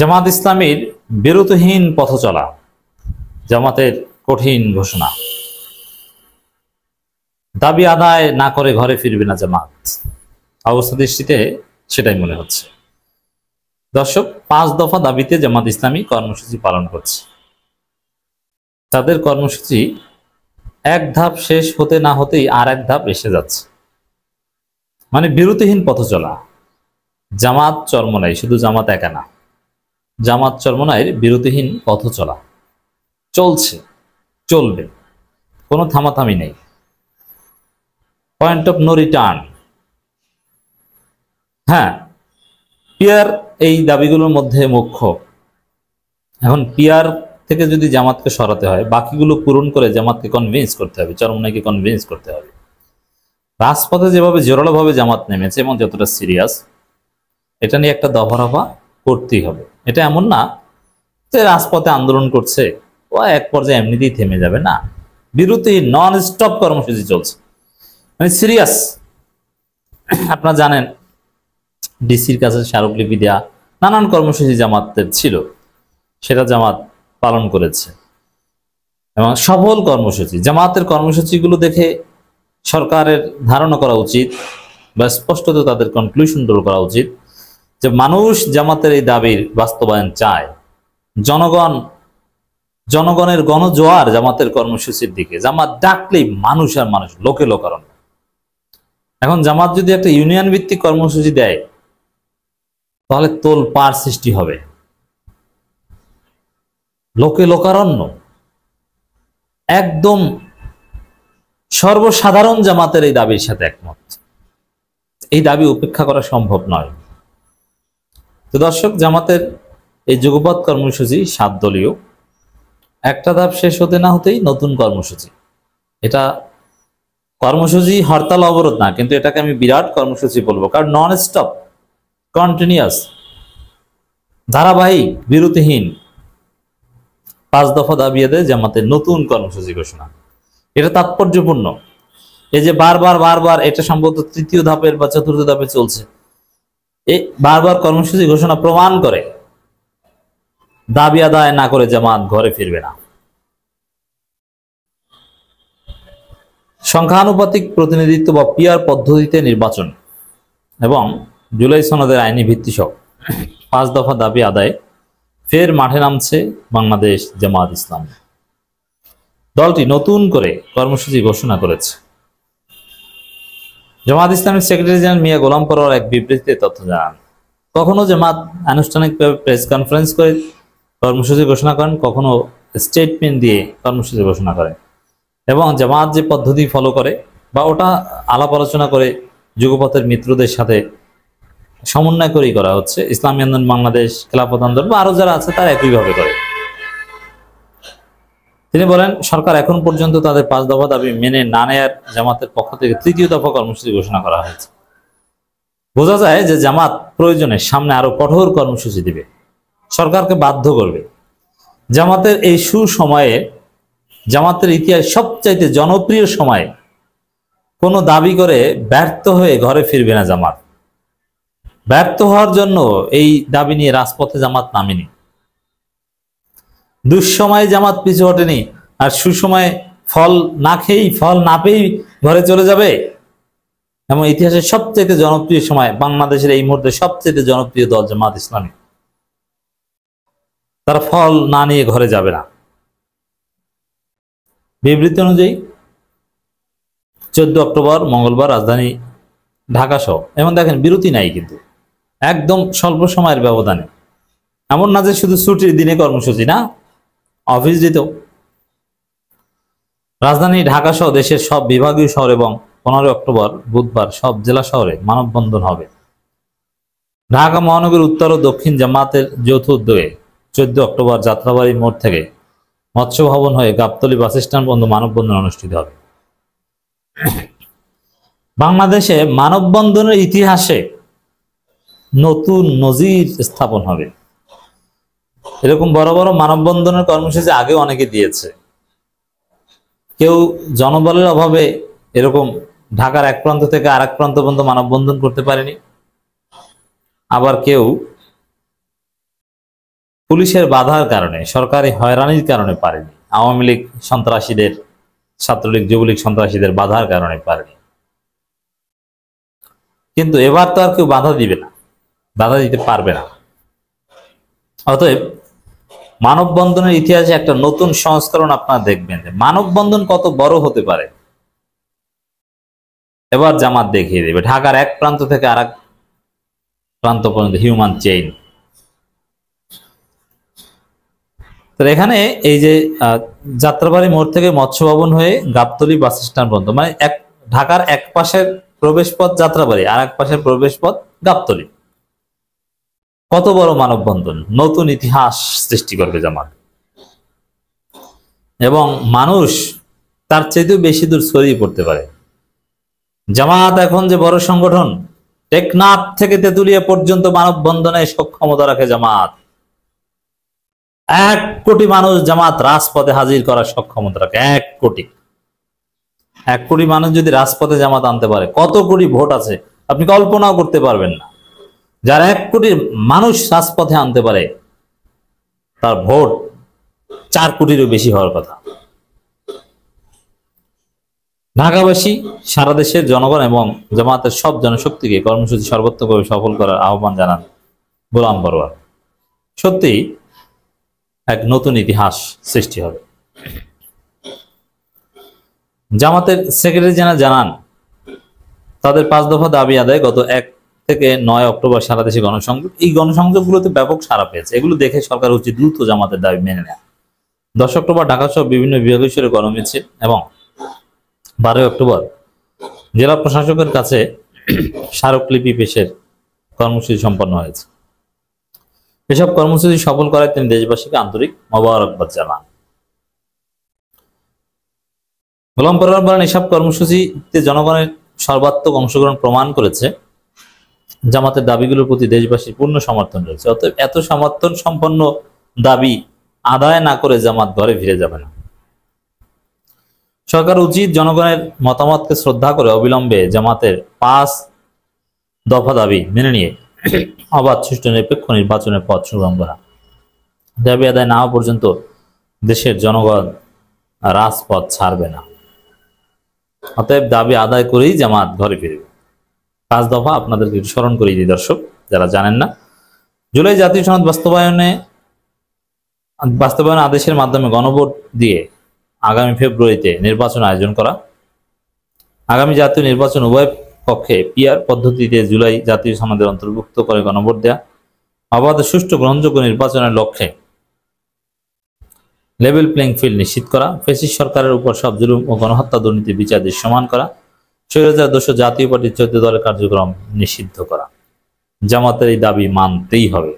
জামাত ইসলামীর বিরতিহীন পথ চলা, জামাতের কঠিন ঘোষণা। দাবি আদায় না করে ঘরে ফিরবে না জামাত, অবস্থা দৃষ্টিতে সেটাই মনে হচ্ছে। দর্শক, 5 দফা দাবিতে জামাত ইসলামী কর্মসূচি পালন করছে। তাদের কর্মসূচি এক ধাপ শেষ হতে না হতেই আর এক ধাপ এসে যাচ্ছে, মানে বিরতিহীন পথ চলা। জামাত চরমনাই, শুধু জামাত একা না, জামাত চরমনাইয়ের বিরতিহীন পথ চলা চলছে, চলবে, কোনো থামাথামি নেই, পয়েন্ট অফ নো রিটার্ন। হ্যাঁ, পিয়ার এই দাবিগুলোর মধ্যে মুখ্য। এখন পিয়ার থেকে যদি জামাতকে সরাতে হয়, বাকিগুলো পূরণ করে জামাতকে কনভিন্স করতে হবে, চরমনাইকে কনভিন্স করতে হবে। রাজপথে যেভাবে জোরালোভাবে জামাত নেমেছে এবং যতটা সিরিয়াস, এটা নিয়ে একটা দফা করতেই হবে। এটা এমন না যে রাজপথে আন্দোলন করছে ও এক পর্যায়ে এমনিতেই থেমে যাবে, না, বিরতি নন স্টপ কর্মসূচি চলছে, মানে সিরিয়াস। আপনারা জানেন ডিসির কাছে স্মারকলিপি দেয়া, নানান কর্মসূচি জামাতের ছিল, সেটা জামাত পালন করেছে এবং সফল কর্মসূচি। জামাতের কর্মসূচিগুলো দেখে সরকারের ধারণা করা উচিত বা স্পষ্টত তাদের কনক্লুশন ড্র করা উচিত যে মানুষ জামাতের এই দাবির বাস্তবায়ন চায়। জনগণের গণজোয়ার জামাতের কর্মসূচির দিকে। জামাত ডাকলেই মানুষ আর মানুষ, লোকে লোকারণ্য। এখন জামাত যদি একটা ইউনিয়ন ভিত্তিক কর্মসূচি দেয়, তাহলে তোলপাড় সৃষ্টি হবে, লোকে লোকারণ্য। একদম সর্বসাধারণ জামাতের এই দাবির সাথে একমত। এই দাবি উপেক্ষা করা সম্ভব নয়। তো দর্শক, জামাতের এই যুগপৎ কর্মসূচি 7 দলীয়, একটা ধাপ শেষ হতে না হতেই নতুন কর্মসূচি। এটা কর্মসূচি হরতাল অবরোধ না, কিন্তু এটাকে আমি বিরাট কর্মসূচি বলবো, কারণ নন স্টপ, কন্টিনিউয়াস, ধারাবাহিক, বিরতিহীন 5 দফা দাবি আদায়ে জামাতের নতুন কর্মসূচি ঘোষণা। এটা তাৎপর্যপূর্ণ। এই যে বারবার এটা সম্ভবত 3য় ধাপের বা 4র্থ ধাপে চলছে, এই বারবার কর্মসূচি ঘোষণা প্রমাণ করে দাবি আদায় না করে জামাত ঘরে ফিরবে না। সংখ্যানুপাতিক প্রতিনিধিত্ব বা পিয়ার পদ্ধতিতে নির্বাচন এবং জুলাই সনদের আইনি ভিত্তি সহ 5 দফা দাবি আদায়ে ফের মাঠে নামছে বাংলাদেশ জামাত ইসলাম। দলটি নতুন করে কর্মসূচি ঘোষণা করেছে। জামাত ইসলামের সেক্রেটারি জেনারেল মিয়া গোলাম পরোয়ার এক বিবৃতিতে তথ্য জানান, কখনো জামাত আনুষ্ঠানিকভাবে প্রেস কনফারেন্স করে কর্মসূচি ঘোষণা করেন, কখনো স্টেটমেন্ট দিয়ে কর্মসূচি ঘোষণা করেন, এবং জামাত যে পদ্ধতি ফলো করে বা ওটা আলাপ আলোচনা করে যুগপথের মিত্রদের সাথে সমন্বয় করেই করা হচ্ছে। ইসলামী আন্দোলন বাংলাদেশ, খেলাফত আন্দোলন বা আরো যারা আছে তারা একইভাবে করে। তিনি বলেন, সরকার এখন পর্যন্ত তাদের 5 দফা দাবি মেনে না নেয়ার জামাতের পক্ষ থেকে 3য় দফা কর্মসূচি ঘোষণা করা হয়েছে। বোঝা যায় যে জামাত প্রয়োজনে সামনে আরো কঠোর কর্মসূচি দিবে, সরকারকে বাধ্য করবে। জামাতের এই সুসময়ে, জামাতের ইতিহাস সবচাইতে জনপ্রিয় সময়ে কোনো দাবি করে ব্যর্থ হয়ে ঘরে ফিরবে না জামাত। ব্যর্থ হওয়ার জন্য এই দাবি নিয়ে রাজপথে জামাত নামেনি। দুঃসময়ে জামাত পিছু হটেনি, আর সুসময়ে ফল না খেয়েই, ফল না পেয়েই ঘরে চলে যাবে। এবং ইতিহাসের সবচেয়ে জনপ্রিয় সময়, বাংলাদেশের এই মুহূর্তে সবচেয়ে জনপ্রিয় দল জামাত ইসলামী, তারা ফল না নিয়ে ঘরে যাবে না। বিবৃতি অনুযায়ী 14 অক্টোবর মঙ্গলবার রাজধানী ঢাকা সহ, এবং দেখেন বিরতি নাই, কিন্তু একদম স্বল্প সময়ের ব্যবধানে। এমন না যে শুধু ছুটির দিনে কর্মসূচি, না, অফিস দিত। রাজধানী ঢাকা সহ দেশের সব বিভাগীয় শহর এবং 15 অক্টোবর বুধবার সব জেলা শহরে মানববন্ধন হবে। ঢাকা মহানগরীর উত্তর ও দক্ষিণ জামাতের যৌথ উদ্যোগে 14 অক্টোবর যাত্রাবাড়ি মোড় থেকে মৎস্য ভবন হয়ে গাবতলী বাস স্ট্যান্ড পর্যন্ত মানববন্ধন অনুষ্ঠিত হবে। বাংলাদেশে মানববন্ধনের ইতিহাসে নতুন নজির স্থাপন হবে। এরকম বড় বড় মানববন্ধনের কর্মসূচি আগে অনেকে দিয়েছে। কেউ জনবলের অভাবে এরকম ঢাকার এক প্রান্ত থেকে আর এক প্রান্ত পর্যন্ত মানববন্ধন করতে পারেনি, আবার কেউ পুলিশের বাধার কারণে, সরকারি হয়রানির কারণে পারেনি। আওয়ামী লীগ সন্ত্রাসীদের, ছাত্রলীগ যুবলীগ সন্ত্রাসীদের বাধার কারণে পারেনি। কিন্তু এবার তো আর কেউ বাধা দিবে না, বাধা দিতে পারবে না। অতএব মানববন্ধনের ইতিহাসে একটা নতুন সংস্করণ আপনারা দেখবেন যে মানববন্ধন কত বড় হতে পারে এবার জামাত দেখিয়ে দেবে। ঢাকার এক প্রান্ত থেকে আরেক প্রান্ত পর্যন্ত হিউম্যান চেইন। তো এখানে এই যে যাত্রাবাড়ি মোড় থেকে মৎস্য ভবন হয়ে গাবতলী বাস স্ট্যান্ড পর্যন্ত, মানে ঢাকার এক পাশের প্রবেশ পথ যাত্রাবাড়ি, আর এক পাশের প্রবেশ পথ গাবতলী। কত বড় মানববন্ধন, নতুন ইতিহাস সৃষ্টি করবে জামাত। এবং মানুষ তার চাইতেও বেশি দূর ছড়িয়ে পড়তে পারে। জামাত এখন যে বড় সংগঠন, টেকনাফ থেকে তেতুলিয়া পর্যন্ত মানববন্ধনে সক্ষমতা রাখে জামাত। 1 কোটি মানুষ জামাত রাজপথে হাজির করার সক্ষমতা রাখে। 1 কোটি, 1 কোটি মানুষ যদি রাজপথে জামাত আনতে পারে, কত কোটি ভোট আছে আপনি কল্পনাও করতে পারবেন না। যার 1 কোটি মানুষ রাজপথে আনতে পারে, তার ভোট 4 কোটিরও বেশি হওয়ার কথা। ঢাকাবাসী, সারা দেশের জনগণ এবং জামাতের সব জনশক্তিকে কর্মসূচি সর্বোত্তমভাবে সফল করার আহ্বান জানান গোলাম পরোয়ার। সত্যি এক নতুন ইতিহাস সৃষ্টি হবে। জামাতের সেক্রেটারি জেনারেল জানান, তাদের 5 দফা দাবি আদায় গত 1 থেকে 9 অক্টোবর সারা দেশে গণসংযোগ। এই গণসংযোগগুলোতে ব্যাপক সাড়া পেয়েছে। এগুলো দেখে সরকার উচিত দ্রুত জামাতের দাবি মেনে নেয়। 10 অক্টোবর ঢাকা সহ বিভিন্ন বিভাগীয় গণমিছিল এবং 12 অক্টোবর জেলা প্রশাসকের কাছে স্মারকলিপি পেশের কর্মসূচি সম্পন্ন হয়েছে। এসব কর্মসূচি সফল করায় তিনি দেশবাসীকে আন্তরিক মোবারকবাদ জানান। গোলাম পরোয়ার বলেন, এসব কর্মসূচিতে জনগণের সর্বাত্মক অংশগ্রহণ প্রমাণ করেছে জামাতের দাবিগুলোর প্রতি দেশবাসীর পূর্ণ সমর্থন রয়েছে। অতএব এত সমর্থন সম্পন্ন দাবি আদায় না করে জামাত ঘরে ফিরে যাবে না। সরকার উচিত জনগণের মতামতকে শ্রদ্ধা করে অবিলম্বে জামাতের 5 দফা দাবি মেনে নিয়ে অবাধ, সুষ্ঠু, নিরপেক্ষ নির্বাচনের পথ সুগম করা। দাবি আদায় না হওয়া পর্যন্ত দেশের জনগণ রাজপথ ছাড়বে না। অতএব দাবি আদায় করেই জামাত ঘরে ফিরবে। 5 দফা আপনাদেরকে স্মরণ করিয়ে দিই দর্শক, যারা জানেন না। জুলাই জাতীয় সনদ বাস্তবায়ন আদেশের মাধ্যমে গণভোট দিয়ে আগামী ফেব্রুয়ারিতে নির্বাচন আয়োজন করা। আগামী জাতীয় নির্বাচন উভয় পক্ষে পিআর পদ্ধতিতে জুলাই জাতীয় সনদের অন্তর্ভুক্ত করে গণভোট দেয়া। অবাধ, সুষ্ঠু, গ্রহণযোগ্য নির্বাচনের লক্ষ্যে লেভেল প্লেইং ফিল্ড নিশ্চিত করা। ফ্যাসিস্ট সরকারের উপর সব জুলুম ও গণহত্যা, দুর্নীতি বিচার দৃশ্যমান করা। স্বৈরাচার দোষী জাতীয় পার্টির 14 দলের কার্যক্রম নিষিদ্ধ করা। জামাতের এই দাবি মানতেই হবে।